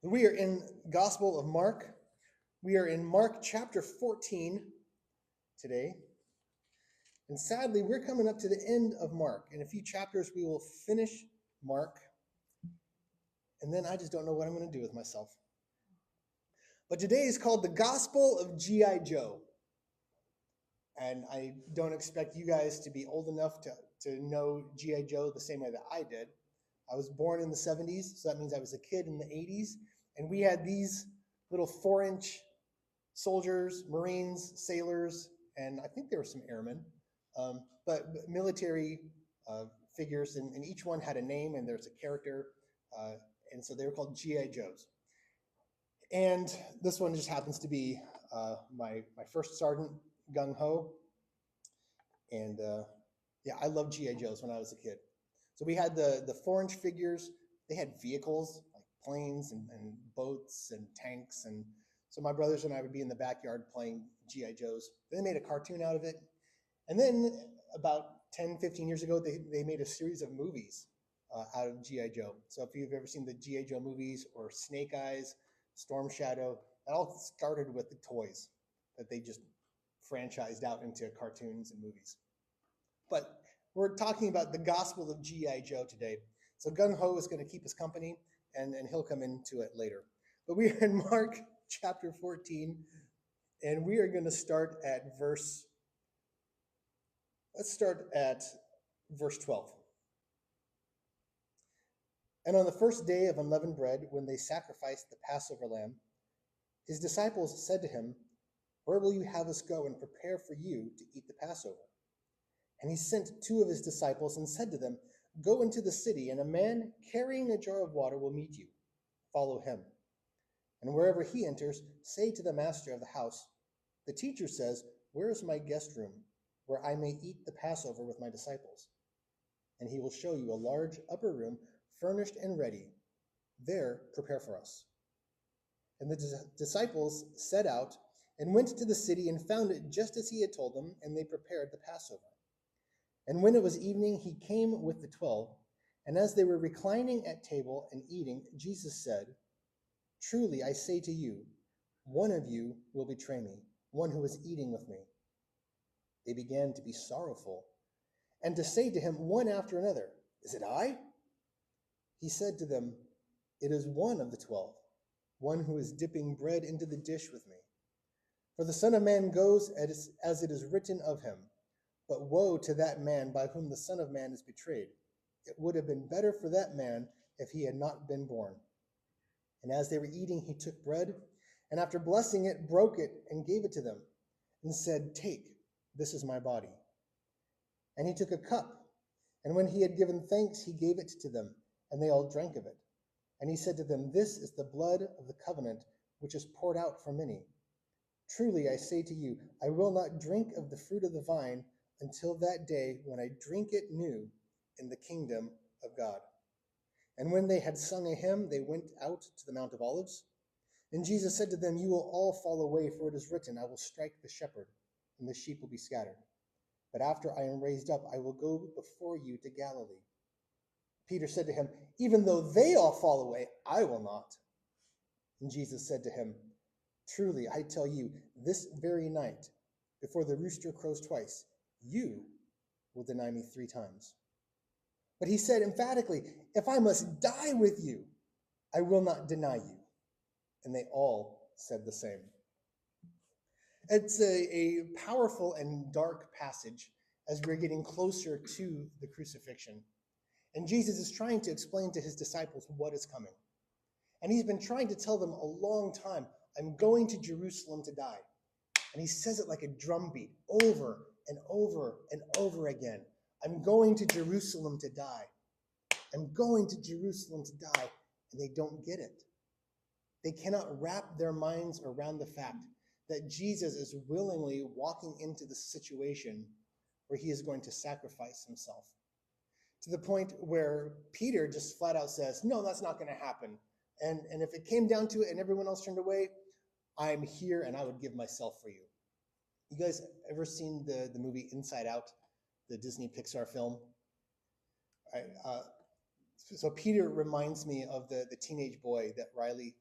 We are in Gospel of Mark. We are in Mark chapter 14 today. And sadly, we're coming up to the end of Mark. In a few chapters, we will finish Mark. And then I just don't know what I'm going to do with myself. But today is called the Gospel of G.I. Joe. And I don't expect you guys to be old enough to know G.I. Joe the same way that I did. I was born in the 70s, so that means I was a kid in the 80s. And we had these little 4-inch soldiers, Marines, sailors, and I think there were some airmen, but military figures, and each one had a name and there's a character, and so they were called G.I. Joes. And this one just happens to be my first sergeant, Gung Ho, and yeah, I loved G.I. Joes when I was a kid. So we had the 4-inch figures. They had vehicles like planes and boats and tanks, and so my brothers and I would be in the backyard playing G.I. Joes. They made a cartoon out of it. And then about 10, 15 years ago, they made a series of movies out of G.I. Joe. So if you've ever seen the G.I. Joe movies or Snake Eyes, Storm Shadow, it all started with the toys that they just franchised out into cartoons and movies. But we're talking about the Gospel of G.I. Joe today. So Gung Ho is going to keep us company, and he'll come into it later. But we are in Mark chapter 14, and we are going to start at verse 12. And on the first day of unleavened bread, when they sacrificed the Passover lamb, his disciples said to him, "Where will you have us go and prepare for you to eat the Passover?" And he sent 2 of his disciples and said to them, "Go into the city, and a man carrying a jar of water will meet you. Follow him. And wherever he enters, say to the master of the house, 'The teacher says, where is my guest room, where I may eat the Passover with my disciples?' And he will show you a large upper room, furnished and ready. There prepare for us." And the disciples set out and went to the city and found it just as he had told them, and they prepared the Passover. And when it was evening, he came with the 12. And as they were reclining at table and eating, Jesus said, "Truly I say to you, one of you will betray me, one who is eating with me." They began to be sorrowful and to say to him one after another, "Is it I?" He said to them, "It is one of the 12, one who is dipping bread into the dish with me. For the Son of Man goes as it is written of him. But woe to that man by whom the Son of Man is betrayed. It would have been better for that man if he had not been born." And as they were eating, he took bread, and after blessing it, broke it and gave it to them, and said, "Take, this is my body." And he took a cup, and when he had given thanks, he gave it to them, and they all drank of it. And he said to them, "This is the blood of the covenant, which is poured out for many. Truly I say to you, I will not drink of the fruit of the vine until that day when I drink it new in the kingdom of God." And when they had sung a hymn, they went out to the Mount of Olives. And Jesus said to them, "You will all fall away, for it is written, I will strike the shepherd, and the sheep will be scattered. But after I am raised up, I will go before you to Galilee." Peter said to him, "Even though they all fall away, I will not." And Jesus said to him, "Truly I tell you, this very night, before the rooster crows twice, you will deny me 3 times. But he said emphatically, "If I must die with you, I will not deny you." And they all said the same. It's a powerful and dark passage as we're getting closer to the crucifixion. And Jesus is trying to explain to his disciples what is coming. And he's been trying to tell them a long time, "I'm going to Jerusalem to die." And he says it like a drumbeat over and over and over again. "I'm going to Jerusalem to die. I'm going to Jerusalem to die." And they don't get it. They cannot wrap their minds around the fact that Jesus is willingly walking into the situation where he is going to sacrifice himself. To the point where Peter just flat out says, "No, that's not going to happen. And if it came down to it and everyone else turned away, I'm here and I would give myself for you." You guys ever seen the movie Inside Out, the Disney Pixar film? So Peter reminds me of the teenage boy that Riley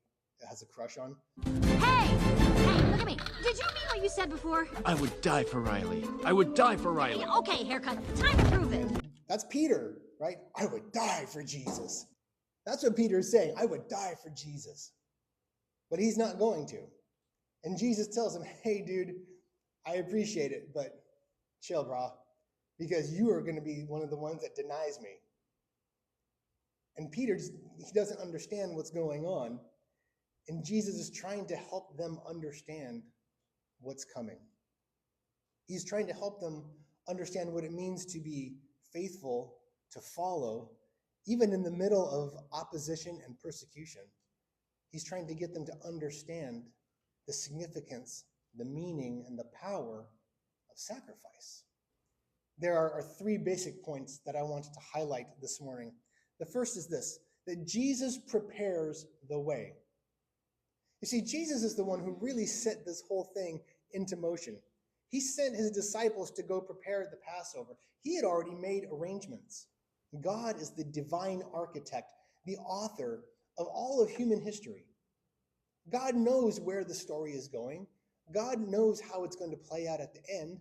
has a crush on. Hey! Hey, look at me. Did you mean what you said before? I would die for Riley. I would die for Riley. Okay, haircut. Time to prove it. That's Peter, right? I would die for Jesus. That's what Peter's saying. I would die for Jesus. But he's not going to. And Jesus tells him, hey, dude, I appreciate it, but chill, brah, because you are going to be one of the ones that denies me. And Peter, he doesn't understand what's going on. And Jesus is trying to help them understand what's coming. He's trying to help them understand what it means to be faithful, to follow, even in the middle of opposition and persecution. He's trying to get them to understand the significance, the meaning, and the power of sacrifice. There are three basic points that I wanted to highlight this morning. The first is this, that Jesus prepares the way. You see, Jesus is the one who really set this whole thing into motion. He sent his disciples to go prepare the Passover. He had already made arrangements. God is the divine architect, the author of all of human history. God knows where the story is going. God knows how it's going to play out at the end,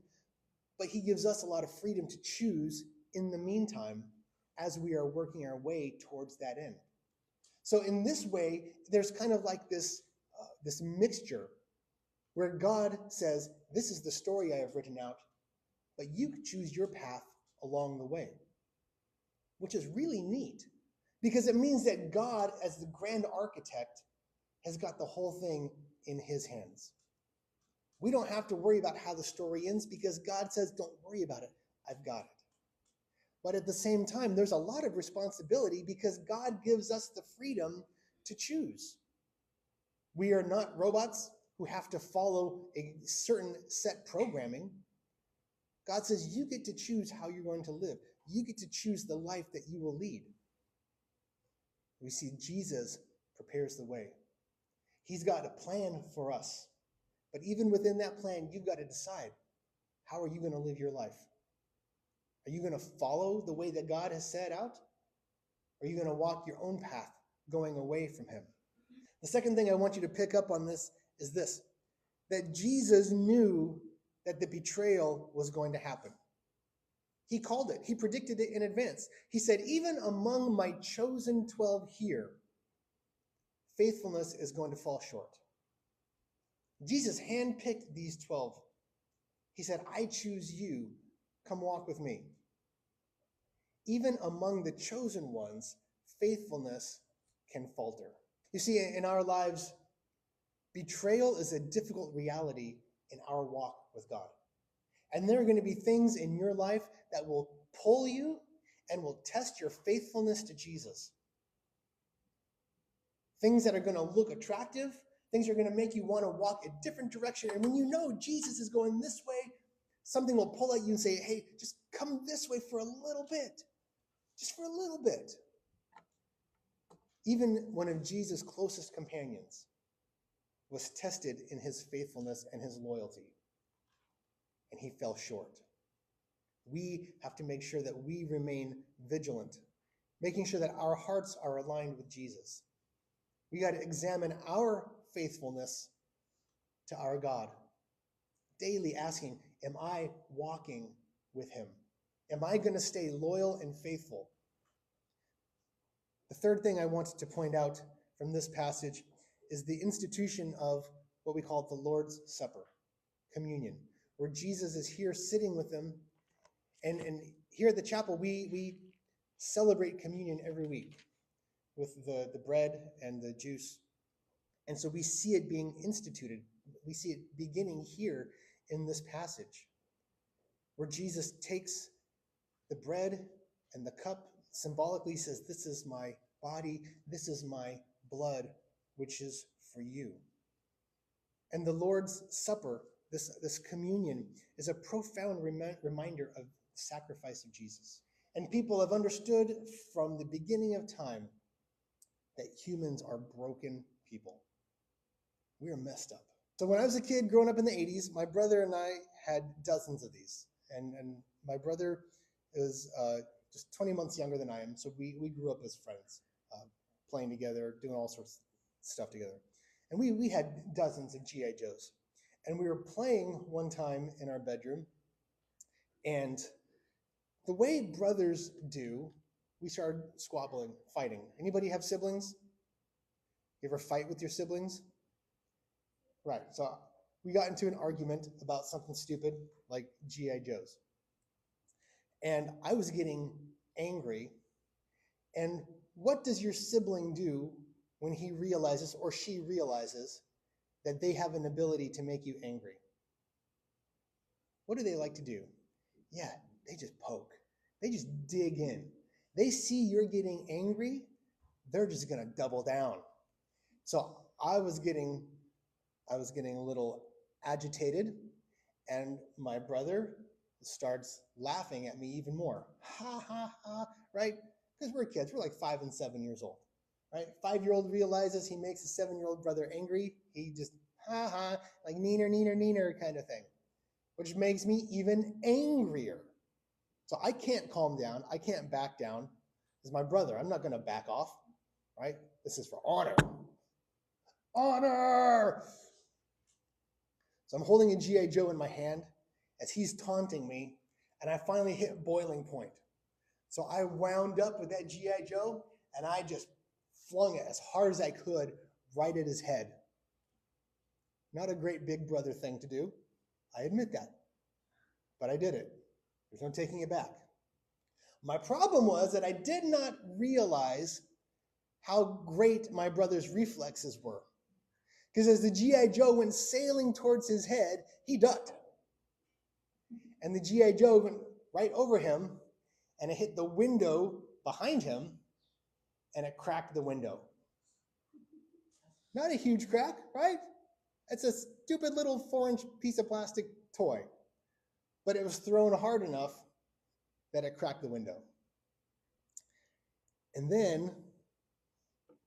but he gives us a lot of freedom to choose in the meantime as we are working our way towards that end. So in this way, there's kind of like this mixture where God says, this is the story I have written out, but you choose your path along the way, which is really neat because it means that God, as the grand architect, has got the whole thing in his hands. We don't have to worry about how the story ends because God says, don't worry about it. I've got it. But at the same time, there's a lot of responsibility because God gives us the freedom to choose. We are not robots who have to follow a certain set programming. God says, you get to choose how you're going to live. You get to choose the life that you will lead. We see Jesus prepares the way. He's got a plan for us. But even within that plan, you've got to decide, how are you going to live your life? Are you going to follow the way that God has set out? Or are you going to walk your own path going away from him? The second thing I want you to pick up on this is this, that Jesus knew that the betrayal was going to happen. He called it. He predicted it in advance. He said, even among my chosen 12 here, faithfulness is going to fall short. Jesus handpicked these 12. He said, I choose you. Come walk with me. Even among the chosen ones, faithfulness can falter. You see, in our lives, betrayal is a difficult reality in our walk with God. And there are going to be things in your life that will pull you and will test your faithfulness to Jesus. Things that are going to look attractive, things that are going to make you want to walk a different direction. And when you know Jesus is going this way, something will pull at you and say, hey, just come this way for a little bit. Just for a little bit. Even one of Jesus' closest companions was tested in his faithfulness and his loyalty, and he fell short. We have to make sure that we remain vigilant, making sure that our hearts are aligned with Jesus. We got to examine our faithfulness to our God, daily asking, am I walking with him? Am I going to stay loyal and faithful? The third thing I wanted to point out from this passage is the institution of what we call the Lord's Supper, communion, where Jesus is here sitting with them. And here at the chapel, we celebrate communion every week with the bread and the juice. And so we see it being instituted. We see it beginning here in this passage, where Jesus takes the bread and the cup, symbolically says, this is my body, this is my blood, which is for you. And the Lord's Supper, this communion, is a profound reminder of the sacrifice of Jesus. And people have understood from the beginning of time that humans are broken people. We are messed up. So when I was a kid growing up in the 80s, my brother and I had dozens of these. And my brother is just 20 months younger than I am, so we grew up as friends, playing together, doing all sorts of stuff together. And we had dozens of G.I. Joes. And we were playing one time in our bedroom, and the way brothers do, we started squabbling, fighting. Anybody have siblings? You ever fight with your siblings? Right. So we got into an argument about something stupid like G.I. Joes. And I was getting angry. And what does your sibling do when he realizes or she realizes that they have an ability to make you angry? What do they like to do? Yeah, they just poke. They just dig in. They see you're getting angry, they're just going to double down. So I was getting a little agitated, and my brother starts laughing at me even more. Ha ha ha, right? Because we're kids, we're like 5 and 7 years old, right? 5-year-old realizes he makes a 7-year-old brother angry. He just ha ha, like neener, neener, neener kind of thing, which makes me even angrier. So I can't calm down. I can't back down. This is my brother. I'm not going to back off, right? This is for honor. Honor! So I'm holding a G.I. Joe in my hand as he's taunting me, and I finally hit boiling point. So I wound up with that G.I. Joe, and I just flung it as hard as I could right at his head. Not a great big brother thing to do. I admit that. But I did it. There's no taking it back. My problem was that I did not realize how great my brother's reflexes were. Because as the G.I. Joe went sailing towards his head, he ducked. And the G.I. Joe went right over him, and it hit the window behind him, and it cracked the window. Not a huge crack, right? It's a stupid little 4-inch piece of plastic toy. But it was thrown hard enough that it cracked the window. And then,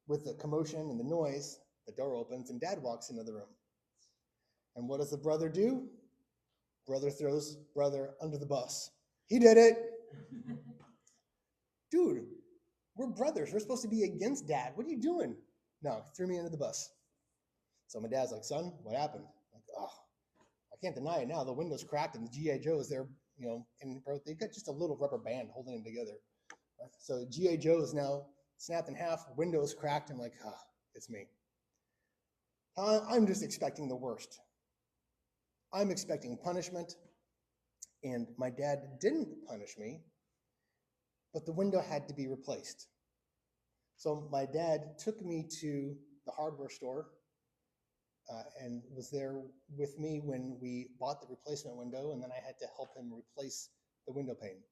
with the commotion and the noise, the door opens and Dad walks into the room. And what does the brother do? Brother throws brother under the bus. He did it. Dude, we're brothers. We're supposed to be against Dad. What are you doing? No, he threw me under the bus. So my dad's like, son, what happened? I'm like, oh, I can't deny it now. The window's cracked and the G.I. Joe is there, and they've got just a little rubber band holding them together. So G.I. Joe is now snapped in half, window's cracked. I'm like, it's me. I'm just expecting the worst. I'm expecting punishment, and my dad didn't punish me, but the window had to be replaced. So my dad took me to the hardware store and was there with me when we bought the replacement window, and then I had to help him replace the window pane.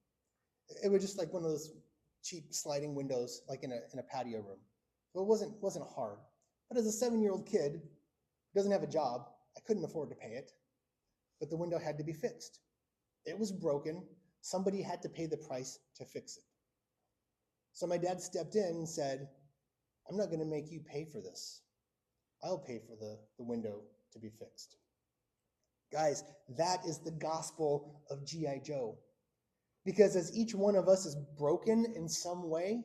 It was just like one of those cheap sliding windows, like in a patio room. So it wasn't hard. But as a 7-year-old kid who doesn't have a job, I couldn't afford to pay it. But the window had to be fixed. It was broken. Somebody had to pay the price to fix it. So my dad stepped in and said, I'm not going to make you pay for this. I'll pay for the window to be fixed. Guys, that is the gospel of G.I. Joe. Because as each one of us is broken in some way,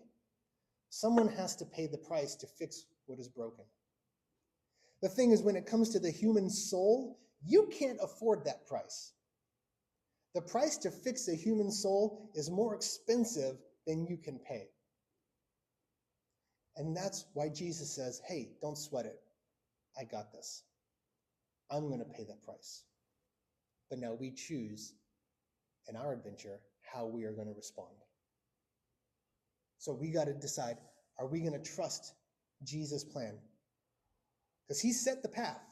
someone has to pay the price to fix what is broken. The thing is, when it comes to the human soul, you can't afford that price. The price to fix a human soul is more expensive than you can pay. And that's why Jesus says, hey, don't sweat it. I got this. I'm going to pay that price. But now we choose in our adventure how we are going to respond. So we got to decide, are we going to trust Jesus' plan? Because he set the path.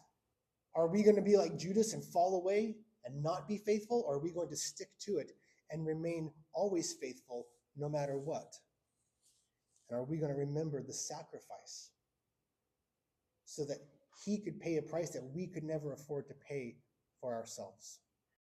Are we going to be like Judas and fall away and not be faithful? Or are we going to stick to it and remain always faithful no matter what? And are we going to remember the sacrifice so that he could pay a price that we could never afford to pay for ourselves?